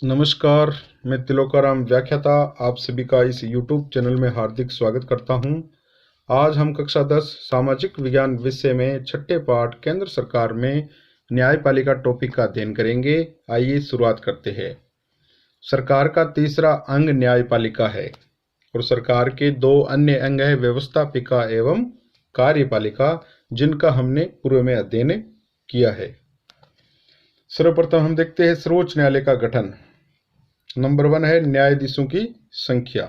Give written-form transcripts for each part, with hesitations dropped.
नमस्कार, मैं तिलोकाराम व्याख्याता आप सभी का इस YouTube चैनल में हार्दिक स्वागत करता हूं। आज हम कक्षा 10 सामाजिक विज्ञान विषय में छठे पाठ केंद्र सरकार में न्यायपालिका टॉपिक का अध्ययन करेंगे। आइए शुरुआत करते हैं। सरकार का तीसरा अंग न्यायपालिका है और सरकार के दो अन्य अंग है व्यवस्थापिका एवं कार्यपालिका, जिनका हमने पूर्व में अध्ययन किया है। सर्वप्रथम हम देखते हैं सर्वोच्च न्यायालय का गठन। नंबर 1 है न्यायाधीशों की संख्या।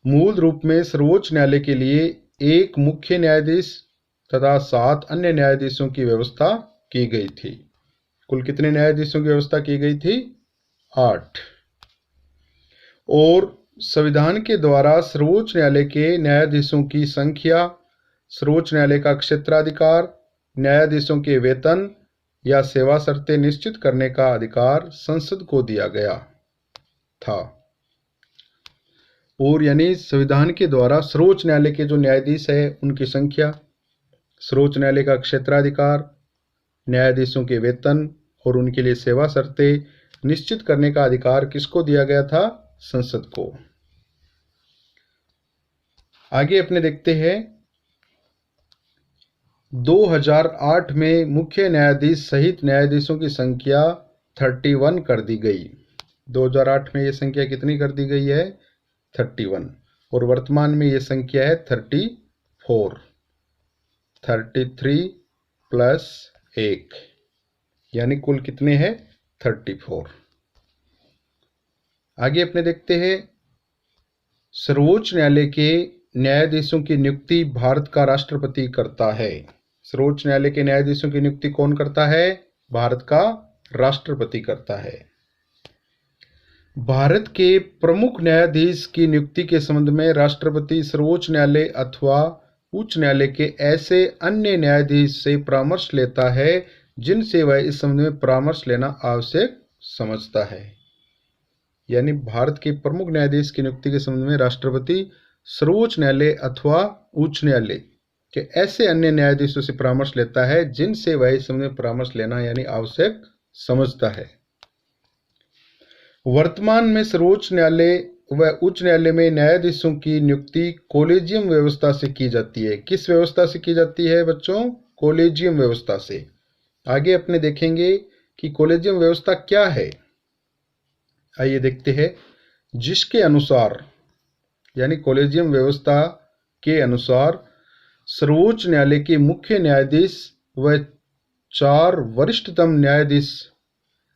मूल रूप में सर्वोच्च न्यायालय के लिए एक मुख्य न्यायाधीश तथा 7 अन्य न्यायाधीशों की व्यवस्था की गई थी। कुल कितने न्यायाधीशों की व्यवस्था की गई थी? 8। और संविधान के द्वारा सर्वोच्च न्यायालय के न्यायाधीशों की संख्या, सर्वोच्च न्यायालय का क्षेत्राधिकार, न्यायाधीशों के वेतन या सेवा शर्तें निश्चित करने का अधिकार संसद को दिया गया था। और यानी संविधान के द्वारा सर्वोच्च न्यायालय के जो न्यायाधीश है उनकी संख्या, सर्वोच्च न्यायालय का क्षेत्राधिकार, न्यायाधीशों के वेतन और उनके लिए सेवा शर्तें निश्चित करने का अधिकार किसको दिया गया था? संसद को। आगे अपने देखते हैं 2008 में मुख्य न्यायाधीश सहित न्यायाधीशों की संख्या 31 कर दी गई। 2008 में यह संख्या कितनी कर दी गई है? 31। और वर्तमान में यह संख्या है 34। 33 प्लस 1 यानी कुल कितने हैं? 34। आगे अपने देखते हैं सर्वोच्च न्यायालय के न्यायाधीशों की नियुक्ति भारत का राष्ट्रपति करता है। सर्वोच्च न्यायालय के न्यायाधीशों की नियुक्ति कौन करता है? भारत का राष्ट्रपति करता है। भारत के प्रमुख न्यायाधीश की नियुक्ति के संबंध में राष्ट्रपति सर्वोच्च न्यायालय अथवा उच्च न्यायालय के ऐसे अन्य न्यायाधीश से परामर्श लेता है जिनसे वह इस संबंध में परामर्श लेना आवश्यक समझता है। यानी भारत के प्रमुख न्यायाधीश की नियुक्ति के संबंध में राष्ट्रपति सर्वोच्च न्यायालय अथवा उच्च न्यायालय के ऐसे अन्य न्यायाधीशों से परामर्श लेता है जिनसे वह इस संबंध में परामर्श लेना यानी आवश्यक समझता है। वर्तमान में सर्वोच्च न्यायालय व उच्च न्यायालय में न्यायाधीशों की नियुक्ति कॉलेजियम व्यवस्था से की जाती है। किस व्यवस्था से की जाती है बच्चों? कॉलेजियम व्यवस्था से। आगे अपने देखेंगे कि कॉलेजियम व्यवस्था क्या है। आइए देखते हैं। जिसके अनुसार यानी कॉलेजियम व्यवस्था के अनुसार सर्वोच्च न्यायालय के मुख्य न्यायाधीश व 4 वरिष्ठतम न्यायाधीश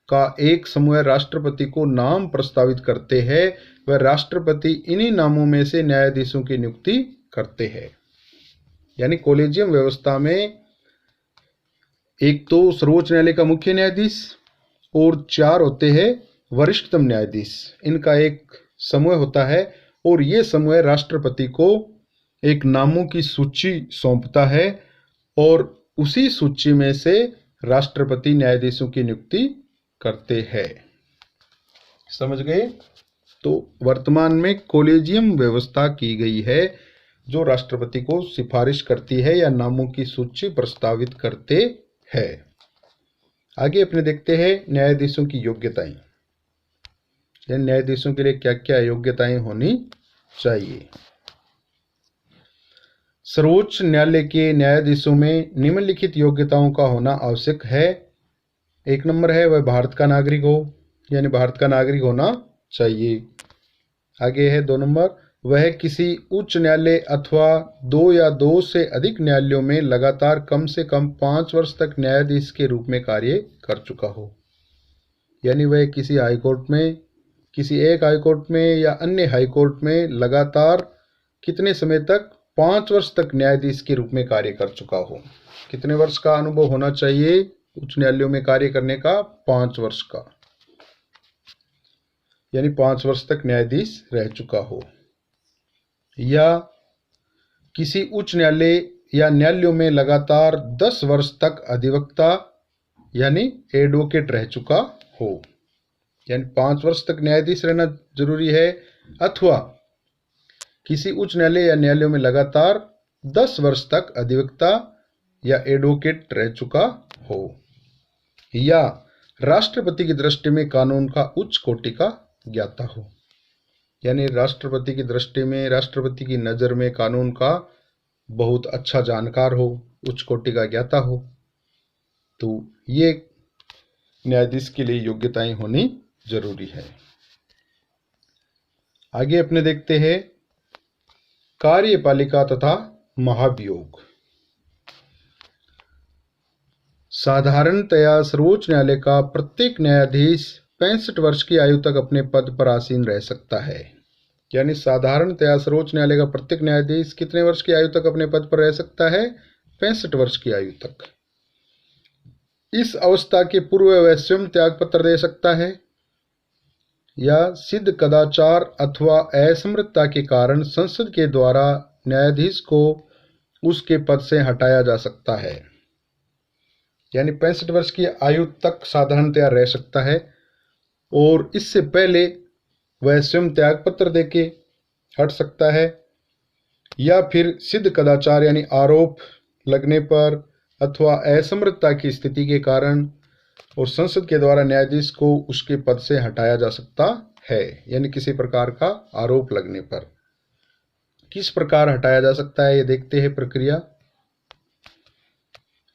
का एक समूह राष्ट्रपति को नाम प्रस्तावित करते हैं व राष्ट्रपति इन्हीं नामों में से न्यायाधीशों की नियुक्ति करते हैं। यानी कॉलेजियम व्यवस्था में एक तो सर्वोच्च न्यायालय का मुख्य न्यायाधीश और 4 होते हैं वरिष्ठतम न्यायाधीश। इनका एक समूह होता है और ये समूह राष्ट्रपति को एक नामों की सूची सौंपता है और उसी सूची में से राष्ट्रपति न्यायाधीशों की नियुक्ति करते हैं। समझ गए? तो वर्तमान में कॉलेजियम व्यवस्था की गई है जो राष्ट्रपति को सिफारिश करती है या नामों की सूची प्रस्तावित करते हैं। आगे अपने देखते हैं न्यायाधीशों की योग्यताएं। न्यायाधीशों के लिए क्या क्या योग्यताएं होनी चाहिए। सर्वोच्च न्यायालय के न्यायाधीशों में निम्नलिखित योग्यताओं का होना आवश्यक है। 1 नंबर है वह भारत का नागरिक हो, यानी भारत का नागरिक होना चाहिए। आगे है 2 नंबर, वह किसी उच्च न्यायालय अथवा 2 या 2 से अधिक न्यायालयों में लगातार कम से कम 5 वर्ष तक न्यायाधीश के रूप में कार्य कर चुका हो। यानी वह किसी हाईकोर्ट में, किसी एक हाईकोर्ट में या अन्य हाईकोर्ट में लगातार कितने समय तक? 5 वर्ष तक न्यायाधीश के रूप में कार्य कर चुका हो। कितने वर्ष का अनुभव होना चाहिए उच्च न्यायालयों में कार्य करने का? 5 वर्ष का, यानी 5 वर्ष तक न्यायाधीश रह चुका हो। या किसी उच्च न्यायालय या न्यायालयों में लगातार 10 वर्ष तक अधिवक्ता यानी एडवोकेट रह चुका हो। यानी 5 वर्ष तक न्यायाधीश रहना जरूरी है, अथवा किसी उच्च न्यायालय या न्यायालयों में लगातार 10 वर्ष तक अधिवक्ता या एडवोकेट रह चुका हो। या राष्ट्रपति की दृष्टि में कानून का उच्च कोटि का ज्ञाता हो। यानी राष्ट्रपति की दृष्टि में, राष्ट्रपति की नज़र में कानून का बहुत अच्छा जानकार हो, उच्च कोटि का ज्ञाता हो। तो ये न्यायाधीश के लिए योग्यताएं होनी जरूरी है। आगे अपने देखते हैं कार्यपालिका तथा महाभियोग। साधारणतया सर्वोच्च न्यायालय का प्रत्येक न्यायाधीश 65 वर्ष की आयु तक अपने पद पर आसीन रह सकता है। यानी साधारणतया सर्वोच्च न्यायालय का प्रत्येक न्यायाधीश कितने वर्ष की आयु तक अपने पद पर रह सकता है? 65 वर्ष की आयु तक। इस अवस्था के पूर्व वह स्वयं त्याग पत्र दे सकता है या सिद्ध कदाचार अथवा असमर्थता के कारण संसद के द्वारा न्यायाधीश को उसके पद से हटाया जा सकता है। यानी 65 वर्ष की आयु तक साधारणतया रह सकता है और इससे पहले वह स्वयं त्याग पत्र देके हट सकता है, या फिर सिद्ध कदाचार यानी आरोप लगने पर अथवा असमर्थता की स्थिति के कारण और संसद के द्वारा न्यायाधीश को उसके पद से हटाया जा सकता है। यानी किसी प्रकार का आरोप लगने पर किस प्रकार हटाया जा सकता है, ये देखते हैं प्रक्रिया।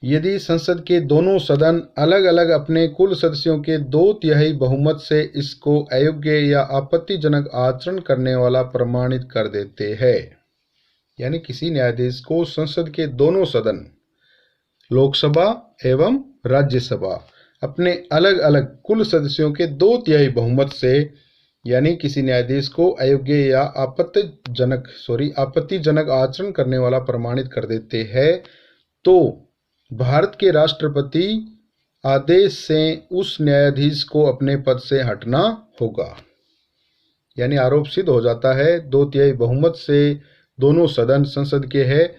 यदि संसद के दोनों सदन अलग अलग अपने कुल सदस्यों के 2/3 बहुमत से इसको अयोग्य या आपत्तिजनक आचरण करने वाला प्रमाणित कर देते हैं। यानी किसी न्यायाधीश को संसद के दोनों सदन, लोकसभा एवं राज्यसभा, अपने अलग अलग कुल सदस्यों के 2/3 बहुमत से यानी किसी न्यायाधीश को अयोग्य या आपत्तिजनक आचरण करने वाला प्रमाणित कर देते हैं, तो भारत के राष्ट्रपति आदेश से उस न्यायाधीश को अपने पद से हटना होगा। यानी आरोप सिद्ध हो जाता है, 2/3 बहुमत से दोनों सदन संसद के हैं,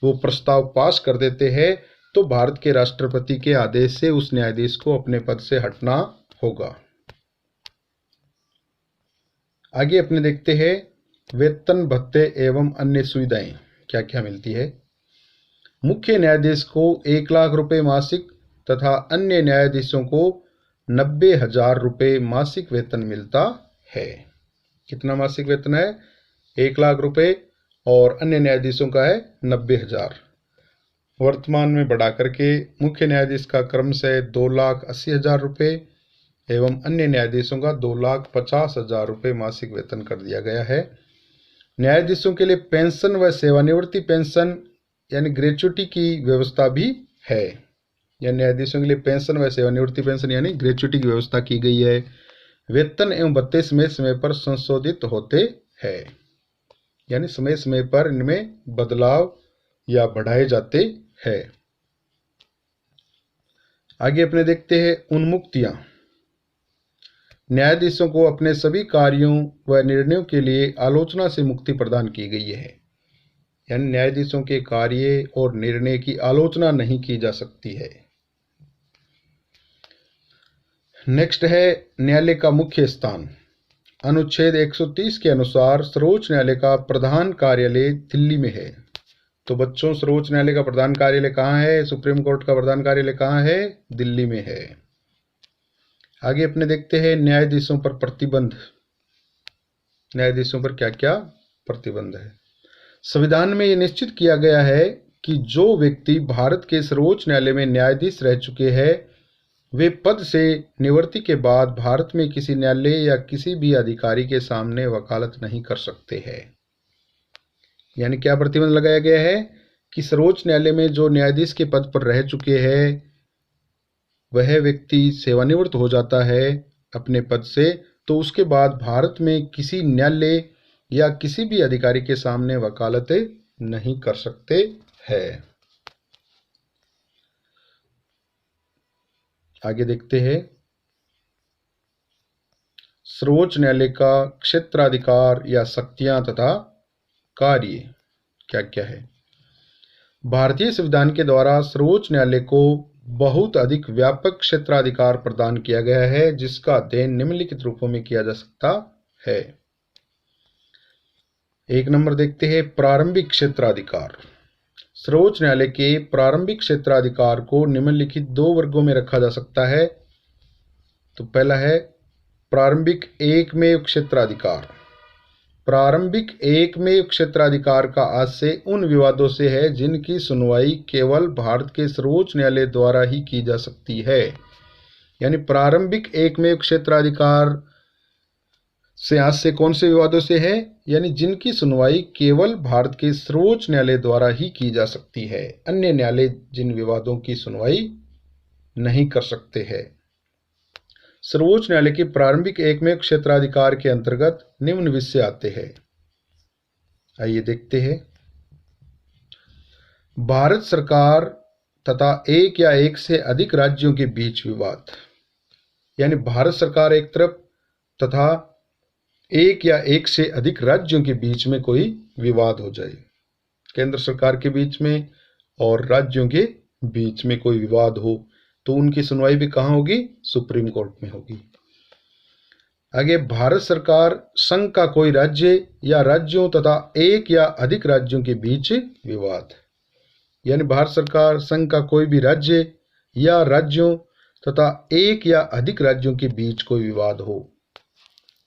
वो प्रस्ताव पास कर देते हैं, तो भारत के राष्ट्रपति के आदेश से उस न्यायाधीश को अपने पद से हटना होगा। आगे अपने देखते हैं वेतन भत्ते एवं अन्य सुविधाएं क्या क्या मिलती है। मुख्य न्यायाधीश को 1 लाख रुपए मासिक तथा अन्य न्यायाधीशों को 90,000 रुपये मासिक वेतन मिलता है। कितना मासिक वेतन है? 1 लाख रुपए और अन्य न्यायाधीशों का है 90,000। वर्तमान में बढ़ा करके मुख्य न्यायाधीश का क्रमशः 2,80,000 रुपये एवं अन्य न्यायाधीशों का 2,50,000 रुपये मासिक वेतन कर दिया गया है। न्यायाधीशों के लिए पेंशन व सेवानिवृत्ति पेंशन यानी ग्रेच्युटी की व्यवस्था भी है। या न्यायाधीशों के लिए पेंशन व सेवानिवृत्ति पेंशन यानी ग्रेच्युटी की व्यवस्था की गई है। वेतन एवं भत्ते समय समय पर संशोधित होते हैं, यानी समय समय पर इनमें बदलाव या बढ़ाए जाते हैं। आगे अपने देखते हैं उन्मुक्तियां। न्यायाधीशों को अपने सभी कार्यों व निर्णयों के लिए आलोचना से मुक्ति प्रदान की गई है। यानी न्यायाधीशों के कार्य और निर्णय की आलोचना नहीं की जा सकती है। नेक्स्ट है न्यायालय का मुख्य स्थान। अनुच्छेद 130 के अनुसार सर्वोच्च न्यायालय का प्रधान कार्यालय दिल्ली में है। तो बच्चों, सर्वोच्च न्यायालय का प्रधान कार्यालय कहाँ है? सुप्रीम कोर्ट का प्रधान कार्यालय कहाँ है? दिल्ली में है। आगे अपने देखते हैं न्यायाधीशों पर प्रतिबंध। न्यायाधीशों पर क्या क्या प्रतिबंध है? संविधान में यह निश्चित किया गया है कि जो व्यक्ति भारत के सर्वोच्च न्यायालय में न्यायाधीश रह चुके हैं, वे पद से निवृत्ति के बाद भारत में किसी न्यायालय या किसी भी अधिकारी के सामने वकालत नहीं कर सकते हैं। यानी क्या प्रतिबंध लगाया गया है कि सर्वोच्च न्यायालय में जो न्यायाधीश के पद पर रह चुके हैं, वह व्यक्ति सेवानिवृत्त हो जाता है अपने पद से, तो उसके बाद भारत में किसी न्यायालय या किसी भी अधिकारी के सामने वकालत नहीं कर सकते हैं। आगे देखते हैं सर्वोच्च न्यायालय का क्षेत्राधिकार या शक्तियां तथा कार्य क्या क्या है। भारतीय संविधान के द्वारा सर्वोच्च न्यायालय को बहुत अधिक व्यापक क्षेत्राधिकार प्रदान किया गया है, जिसका अध्ययन निम्नलिखित रूपों में किया जा सकता है। 1 नंबर देखते हैं प्रारंभिक क्षेत्राधिकार। सर्वोच्च न्यायालय के प्रारंभिक क्षेत्राधिकार को निम्नलिखित 2 वर्गों में रखा जा सकता है। तो पहला है प्रारंभिक एकमेव क्षेत्राधिकार। प्रारंभिक एकमेव क्षेत्राधिकार का आशय उन विवादों से है जिनकी सुनवाई केवल भारत के सर्वोच्च न्यायालय द्वारा ही की जा सकती है। यानी प्रारंभिक एकमेव क्षेत्राधिकार से आशय कौन से विवादों से है, यानी जिनकी सुनवाई केवल भारत के सर्वोच्च न्यायालय द्वारा ही की जा सकती है, अन्य न्यायालय जिन विवादों की सुनवाई नहीं कर सकते हैं। सर्वोच्च न्यायालय के प्रारंभिक एकमेव क्षेत्राधिकार के अंतर्गत निम्न विषय आते हैं। आइए देखते हैं। भारत सरकार तथा एक या एक से अधिक राज्यों के बीच विवाद, यानी भारत सरकार एक तरफ तथा एक या एक से अधिक राज्यों के बीच में कोई विवाद हो जाए, केंद्र सरकार के बीच में और राज्यों के बीच में कोई विवाद हो तो उनकी सुनवाई भी कहाँ होगी? सुप्रीम कोर्ट में होगी। आगे, भारत सरकार संघ का कोई राज्य या राज्यों तथा एक या अधिक राज्यों के बीच विवाद, यानी भारत सरकार संघ का कोई भी राज्य या राज्यों तथा एक या अधिक राज्यों के बीच कोई विवाद हो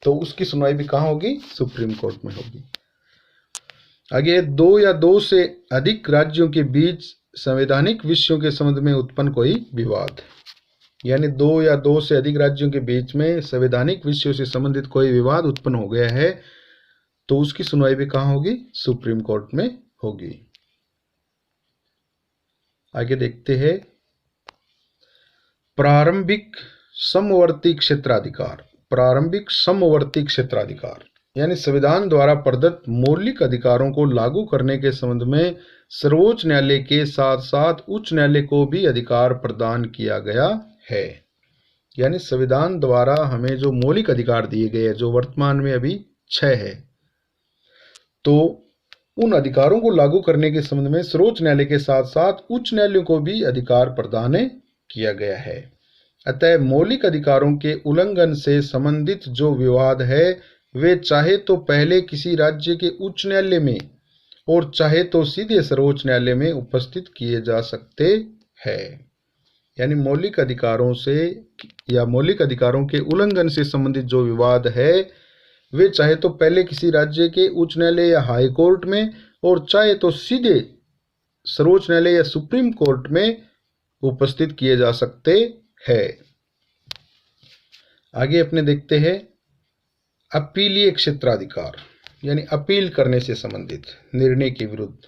तो उसकी सुनवाई भी कहाँ होगी? सुप्रीम कोर्ट में होगी। आगे, दो या दो से अधिक राज्यों के बीच संवैधानिक विषयों के संबंध में उत्पन्न कोई विवाद, यानी दो या दो से अधिक राज्यों के बीच में संवैधानिक विषयों से संबंधित कोई विवाद उत्पन्न हो गया है तो उसकी सुनवाई भी कहाँ होगी? सुप्रीम कोर्ट में होगी। आगे देखते हैं प्रारंभिक समवर्ती क्षेत्राधिकार। प्रारंभिक समवर्ती क्षेत्राधिकार यानी संविधान द्वारा प्रदत्त मौलिक अधिकारों को लागू करने के संबंध में सर्वोच्च न्यायालय के साथ साथ उच्च न्यायालय को भी अधिकार प्रदान किया गया है। यानी संविधान द्वारा हमें जो मौलिक अधिकार दिए गए हैं, जो वर्तमान में अभी 6 है, तो उन अधिकारों को लागू करने के संबंध में सर्वोच्च न्यायालय के साथ साथ उच्च न्यायालयों को भी अधिकार प्रदान किया गया है। अतः मौलिक अधिकारों के उल्लंघन से संबंधित जो विवाद है वे चाहे तो पहले किसी राज्य के उच्च न्यायालय में और चाहे तो सीधे सर्वोच्च न्यायालय में उपस्थित किए जा सकते हैं। यानी मौलिक अधिकारों से या मौलिक अधिकारों के उल्लंघन से संबंधित जो विवाद है वे चाहे तो पहले किसी राज्य के उच्च न्यायालय या हाई कोर्ट में और चाहे तो सीधे सर्वोच्च न्यायालय या सुप्रीम कोर्ट में उपस्थित किए जा सकते हैं। आगे अपने देखते हैं अपीलीय क्षेत्राधिकार, यानी अपील करने से संबंधित निर्णय के विरुद्ध।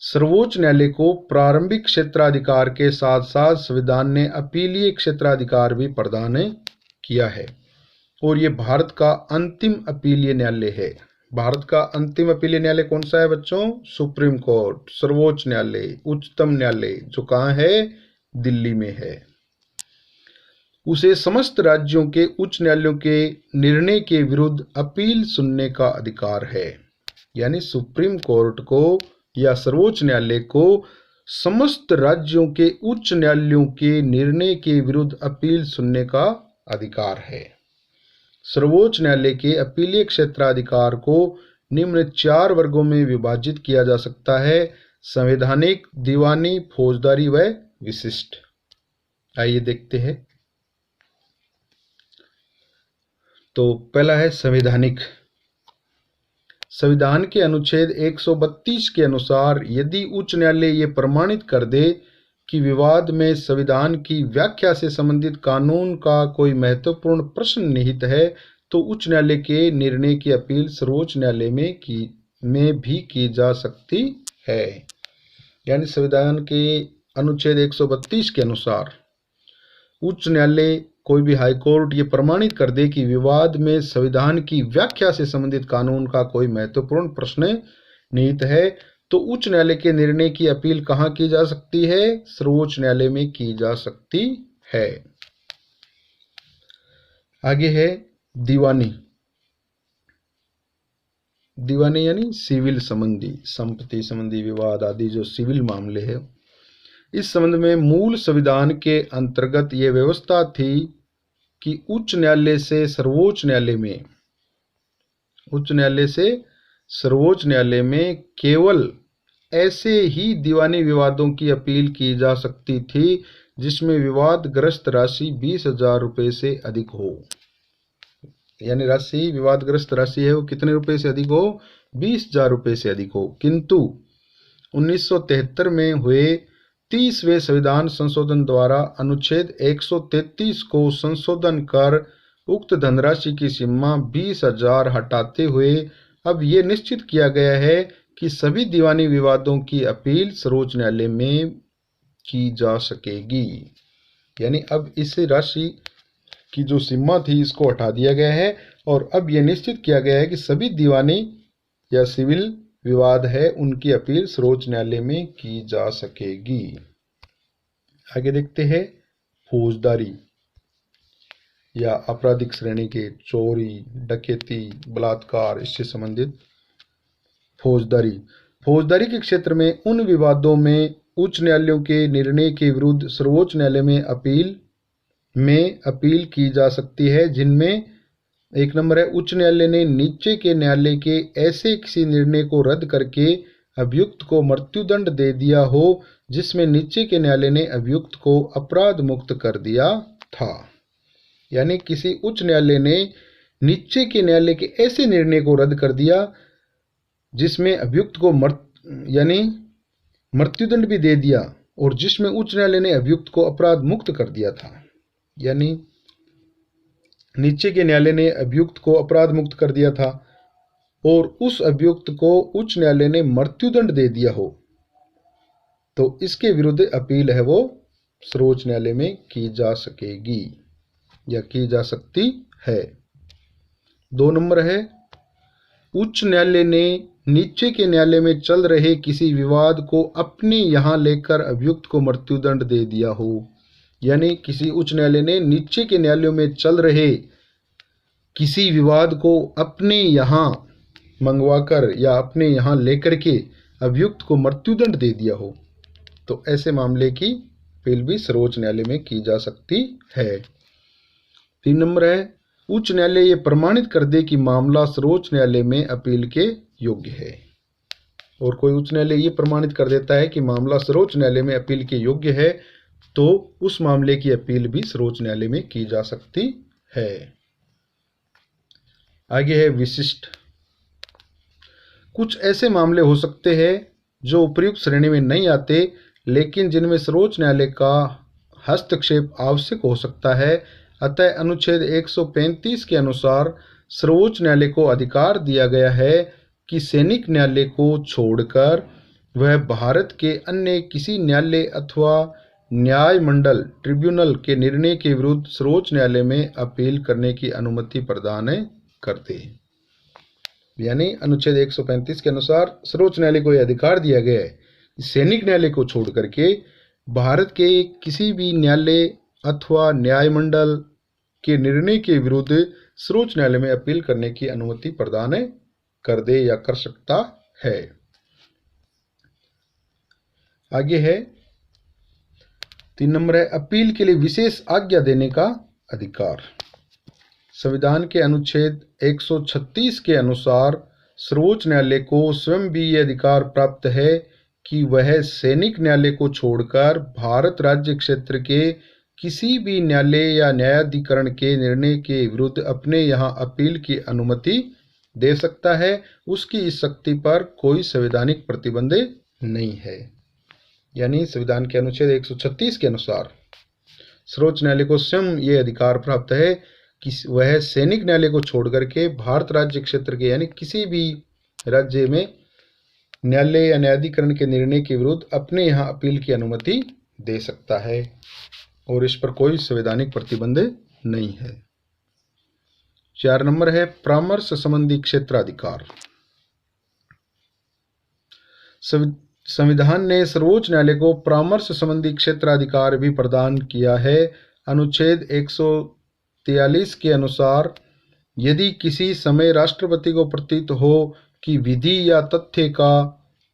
सर्वोच्च न्यायालय को प्रारंभिक क्षेत्राधिकार के साथ साथ संविधान ने अपीलीय क्षेत्राधिकार भी प्रदान किया है और ये भारत का अंतिम अपीलीय न्यायालय है। भारत का अंतिम अपीलीय न्यायालय कौन सा है बच्चों? सुप्रीम कोर्ट, सर्वोच्च न्यायालय, उच्चतम न्यायालय, जो कहाँ है? दिल्ली में है। उसे समस्त राज्यों के उच्च न्यायालयों के निर्णय के विरुद्ध अपील सुनने का अधिकार है। यानी सुप्रीम कोर्ट को या सर्वोच्च न्यायालय को समस्त राज्यों के उच्च न्यायालयों के निर्णय के विरुद्ध अपील सुनने का अधिकार है। सर्वोच्च न्यायालय के अपीलीय क्षेत्राधिकार को निम्न 4 वर्गों में विभाजित किया जा सकता है: संवैधानिक, दीवानी, फौजदारी व विशिष्ट। आइए देखते हैं। तो पहला है संवैधानिक। संविधान के अनुच्छेद 132 के अनुसार यदि उच्च न्यायालय ये प्रमाणित कर दे कि विवाद में संविधान की व्याख्या से संबंधित कानून का कोई महत्वपूर्ण प्रश्न निहित है तो उच्च न्यायालय के निर्णय की अपील सर्वोच्च न्यायालय में भी की जा सकती है। यानी संविधान के अनुच्छेद 132 के अनुसार उच्च न्यायालय, कोई भी हाई कोर्ट ये प्रमाणित कर दे कि विवाद में संविधान की व्याख्या से संबंधित कानून का कोई महत्वपूर्ण प्रश्न निहित है तो उच्च न्यायालय के निर्णय की अपील कहाँ की जा सकती है? सर्वोच्च न्यायालय में की जा सकती है। आगे है दीवानी। दीवानी यानी सिविल संबंधी, संपत्ति संबंधी विवाद आदि जो सिविल मामले हैं। इस संबंध में मूल संविधान के अंतर्गत ये व्यवस्था थी कि उच्च न्यायालय से सर्वोच्च न्यायालय में केवल ऐसे ही दीवानी विवादों की अपील की जा सकती थी जिसमें विवादग्रस्त राशि 20,000 रुपये से अधिक हो। यानी राशि, विवादग्रस्त राशि है वो कितने रुपए से अधिक हो? 20,000 रुपये से अधिक हो। किंतु 1973 में हुए 30वें संविधान संशोधन द्वारा अनुच्छेद 133 को संशोधन कर उक्त धनराशि की सीमा 20,000 हटाते हुए अब ये निश्चित किया गया है कि सभी दीवानी विवादों की अपील सर्वोच्च न्यायालय में की जा सकेगी। यानी अब इस राशि की जो सीमा थी इसको हटा दिया गया है और अब यह निश्चित किया गया है कि सभी दीवानी या सिविल विवाद है उनकी अपील सर्वोच्च न्यायालय में की जा सकेगी। आगे देखते हैं फौजदारी या आपराधिक श्रेणी के चोरी, डकैती, बलात्कार, इससे संबंधित फौजदारी। फौजदारी के क्षेत्र में उन विवादों में उच्च न्यायालयों के निर्णय के विरुद्ध सर्वोच्च न्यायालय में अपील की जा सकती है, जिनमें एक नंबर है, उच्च न्यायालय ने नीचे के न्यायालय के ऐसे किसी निर्णय को रद्द करके अभियुक्त को मृत्युदंड दे दिया हो जिसमें नीचे के न्यायालय ने अभियुक्त को अपराध मुक्त कर दिया था। यानी किसी उच्च न्यायालय ने नीचे के न्यायालय के ऐसे निर्णय को रद्द कर दिया जिसमें अभियुक्त को मृत्युदंड भी दे दिया और जिसमें उच्च न्यायालय ने अभियुक्त को अपराध मुक्त कर दिया था। यानी नीचे के न्यायालय ने अभियुक्त को अपराध मुक्त कर दिया था और उस अभियुक्त को उच्च न्यायालय ने मृत्युदंड दे दिया हो, तो इसके विरुद्ध अपील है वो सर्वोच्च न्यायालय में की जा सकेगी या की जा सकती है। 2 नंबर है, उच्च न्यायालय ने नीचे के न्यायालय में चल रहे किसी विवाद को अपने यहां लेकर अभियुक्त को मृत्युदंड दे दिया हो। यानी किसी उच्च न्यायालय ने नीचे के न्यायालयों में चल रहे किसी विवाद को अपने यहां मंगवाकर या अपने यहां लेकर के अभियुक्त को मृत्युदंड दे दिया हो, तो ऐसे मामले की अपील भी सर्वोच्च न्यायालय में की जा सकती है। 3 नंबर है, उच्च न्यायालय ये प्रमाणित कर दे कि मामला सर्वोच्च न्यायालय में अपील के योग्य है। और कोई उच्च न्यायालय ये प्रमाणित कर देता है कि मामला सर्वोच्च न्यायालय में अपील के योग्य है, तो उस मामले की अपील भी सर्वोच्च न्यायालय में की जा सकती है। आगे है विशिष्ट। कुछ ऐसे मामले हो सकते हैं जो उपर्युक्त श्रेणी में नहीं आते, लेकिन जिनमें सर्वोच्च न्यायालय का हस्तक्षेप आवश्यक हो सकता है। अतः अनुच्छेद 135 के अनुसार सर्वोच्च न्यायालय को अधिकार दिया गया है कि सैनिक न्यायालय को छोड़कर वह भारत के अन्य किसी न्यायालय अथवा न्याय मंडल ट्रिब्यूनल के निर्णय के विरुद्ध सर्वोच्च न्यायालय में अपील करने की अनुमति प्रदान करते हैं। यानी अनुच्छेद 135 के अनुसार सर्वोच्च न्यायालय को यह अधिकार दिया गया है कि सैनिक न्यायालय को छोड़ करके भारत के किसी भी न्यायालय अथवा न्याय मंडल के निर्णय के विरुद्ध सर्वोच्च न्यायालय में अपील करने की अनुमति प्रदान कर दे या कर सकता है। आगे है 3 नंबर है, अपील के लिए विशेष आज्ञा देने का अधिकार। संविधान के अनुच्छेद 136 के अनुसार सर्वोच्च न्यायालय को स्वयं भी यह अधिकार प्राप्त है कि वह सैनिक न्यायालय को छोड़कर भारत राज्य क्षेत्र के किसी भी न्यायालय या न्यायाधिकरण के निर्णय के विरुद्ध अपने यहाँ अपील की अनुमति दे सकता है। उसकी इस शक्ति पर कोई संवैधानिक प्रतिबंध नहीं है। यानी संविधान के अनुच्छेद 136 के अनुसार सर्वोच्च न्यायालय को स्वयं ये अधिकार प्राप्त है कि वह सैनिक न्यायालय को छोड़कर के भारत राज्य क्षेत्र के यानी किसी भी राज्य में न्यायालय या न्यायाधिकरण के निर्णय के विरुद्ध अपने यहाँ अपील की अनुमति दे सकता है और इस पर कोई संवैधानिक प्रतिबंध नहीं है। 4 नंबर है, परामर्श संबंधी क्षेत्राधिकार। संविधान ने सर्वोच्च न्यायालय को परामर्श संबंधी क्षेत्राधिकार भी प्रदान किया है। अनुच्छेद 143 के अनुसार यदि किसी समय राष्ट्रपति को प्रतीत हो कि विधि या तथ्य का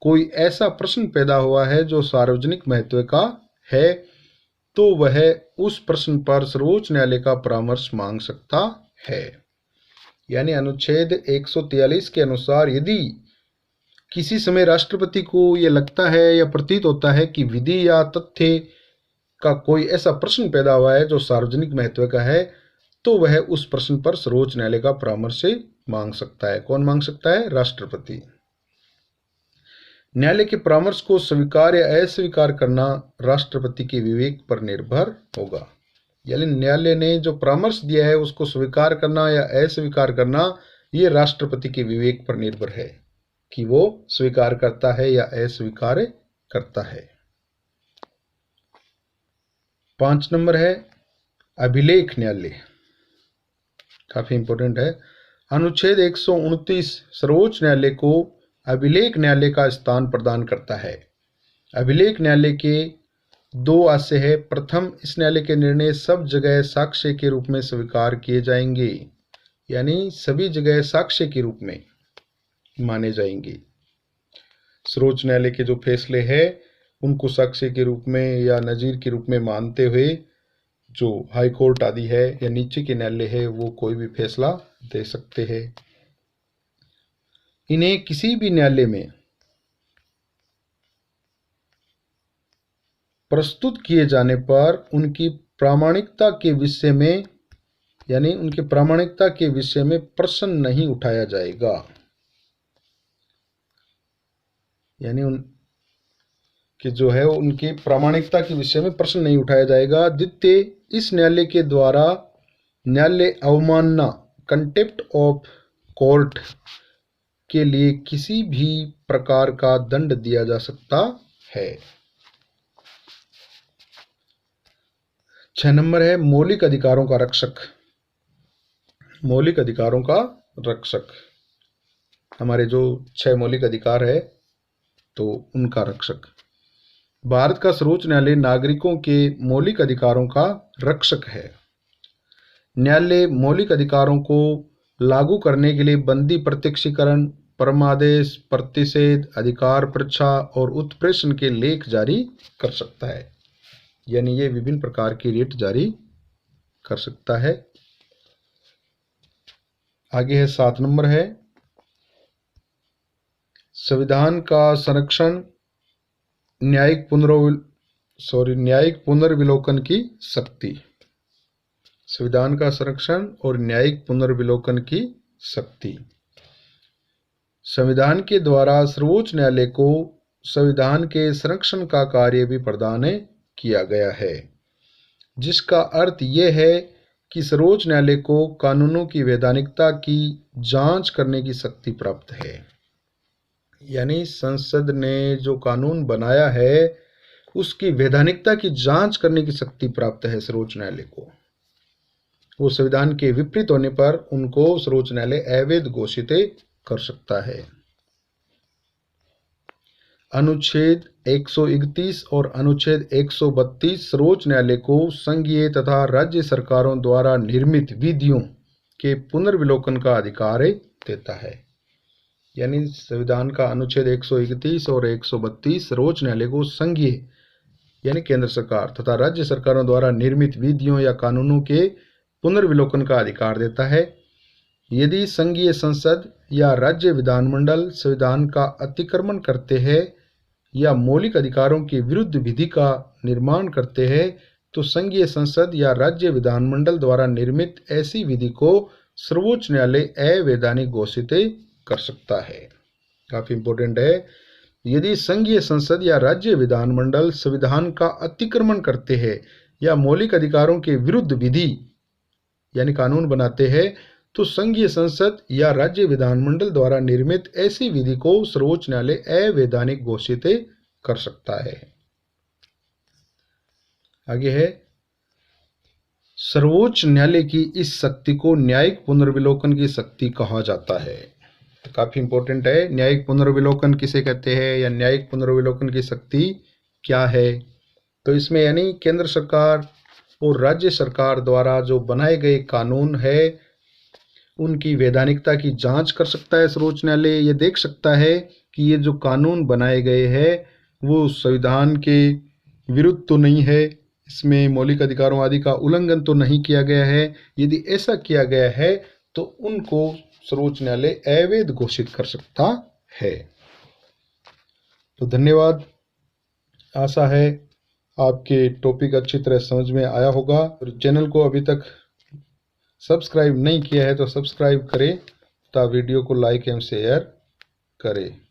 कोई ऐसा प्रश्न पैदा हुआ है जो सार्वजनिक महत्व का है, तो वह उस प्रश्न पर सर्वोच्च न्यायालय का परामर्श मांग सकता है। यानी अनुच्छेद 143 के अनुसार यदि किसी समय राष्ट्रपति को यह लगता है या प्रतीत होता है कि विधि या तथ्य का कोई ऐसा प्रश्न पैदा हुआ है जो सार्वजनिक महत्व का है, तो वह उस प्रश्न पर सर्वोच्च न्यायालय का परामर्श मांग सकता है। कौन मांग सकता है? राष्ट्रपति। न्यायालय के परामर्श को स्वीकार या अस्वीकार करना राष्ट्रपति के विवेक पर निर्भर होगा। यानी न्यायालय ने जो परामर्श दिया है उसको स्वीकार करना या अस्वीकार करना, ये राष्ट्रपति के विवेक पर निर्भर है कि वो स्वीकार करता है या अस्वीकार करता है। 5 नंबर है अभिलेख न्यायालय, काफी इंपॉर्टेंट है। अनुच्छेद 129 सर्वोच्च न्यायालय को अभिलेख न्यायालय का स्थान प्रदान करता है। अभिलेख न्यायालय के 2 आशय है। प्रथम, इस न्यायालय के निर्णय सब जगह साक्ष्य के रूप में स्वीकार किए जाएंगे, यानी सभी जगह साक्ष्य के रूप में माने जाएंगे। सर्वोच्च न्यायालय के जो फैसले हैं उनको साक्ष्य के रूप में या नजीर के रूप में मानते हुए जो हाई कोर्ट आदि है या नीचे के न्यायालय है वो कोई भी फैसला दे सकते हैं। इन्हें किसी भी न्यायालय में प्रस्तुत किए जाने पर उनकी प्रामाणिकता के विषय में, यानी उनकी प्रामाणिकता के विषय में प्रश्न नहीं उठाया जाएगा, यानी कि जो है उनकी प्रामाणिकता के विषय में प्रश्न नहीं उठाया जाएगा। द्वितीय, इस न्यायालय के द्वारा न्यायालय अवमानना कंटेम्प्ट ऑफ कोर्ट के लिए किसी भी प्रकार का दंड दिया जा सकता है। 6 नंबर है मौलिक अधिकारों का रक्षक। मौलिक अधिकारों का रक्षक, हमारे जो 6 मौलिक अधिकार है तो उनका रक्षक। भारत का सर्वोच्च न्यायालय नागरिकों के मौलिक अधिकारों का रक्षक है। न्यायालय मौलिक अधिकारों को लागू करने के लिए बंदी प्रत्यक्षीकरण, परमादेश, प्रतिषेध, अधिकार परीक्षा और उत्प्रेषण के लेख जारी कर सकता है, यानी ये विभिन्न प्रकार की रिट जारी कर सकता है। आगे है 7 नंबर है संविधान का संरक्षण, न्यायिक पुनर्विलोकन की शक्ति। संविधान का संरक्षण और न्यायिक पुनर्विलोकन की शक्ति। संविधान के द्वारा सर्वोच्च न्यायालय को संविधान के संरक्षण का कार्य भी प्रदान किया गया है, जिसका अर्थ यह है कि सर्वोच्च न्यायालय को कानूनों की वैधानिकता की जांच करने की शक्ति प्राप्त है। यानी संसद ने जो कानून बनाया है उसकी वैधानिकता की जांच करने की शक्ति प्राप्त है सर्वोच्च न्यायालय को। वो संविधान के विपरीत होने पर उनको सर्वोच्च न्यायालय अवैध घोषित कर सकता है। अनुच्छेद 131 और अनुच्छेद 132 सर्वोच्च न्यायालय को संघीय तथा राज्य सरकारों द्वारा निर्मित विधियों के पुनर्विलोकन का अधिकार देता है। यानी संविधान का अनुच्छेद 131 और 132 सर्वोच्च न्यायालय को संघीय यानी केंद्र सरकार तथा राज्य सरकारों द्वारा निर्मित विधियों या कानूनों के पुनर्विलोकन का अधिकार देता है। यदि संघीय संसद या राज्य विधानमंडल संविधान का अतिक्रमण करते हैं या मौलिक अधिकारों के विरुद्ध विधि का निर्माण करते हैं, तो संघीय संसद या राज्य विधानमंडल द्वारा निर्मित ऐसी विधि को सर्वोच्च न्यायालय अवैधानिक घोषित कर सकता है। काफी इंपॉर्टेंट है। यदि संघीय संसद या राज्य विधानमंडल संविधान का अतिक्रमण करते हैं या मौलिक अधिकारों के विरुद्ध विधि यानी कानून बनाते हैं, तो संघीय संसद या राज्य विधानमंडल द्वारा निर्मित ऐसी विधि को सर्वोच्च न्यायालय अवैधानिक घोषित कर सकता है। आगे है सर्वोच्च न्यायालय की इस शक्ति को न्यायिक पुनर्विलोकन की शक्ति कहा जाता है। तो काफी इंपॉर्टेंट है। न्यायिक पुनर्विलोकन किसे कहते हैं या न्यायिक पुनर्विलोकन की शक्ति क्या है? तो इसमें यानी केंद्र सरकार और राज्य सरकार द्वारा जो बनाए गए कानून है उनकी वैधानिकता की जांच कर सकता है सर्वोच्च न्यायालय। ये देख सकता है कि ये जो कानून बनाए गए हैं वो संविधान के विरुद्ध तो नहीं है, इसमें मौलिक अधिकारों आदि का उल्लंघन तो नहीं किया गया है। यदि ऐसा किया गया है तो उनको सर्वोच्च न्यायालय अवैध घोषित कर सकता है। तो धन्यवाद। आशा है आपके टॉपिक अच्छी तरह समझ में आया होगा। और चैनल को अभी तक सब्सक्राइब नहीं किया है तो सब्सक्राइब करें तथा वीडियो को लाइक एवं शेयर करें।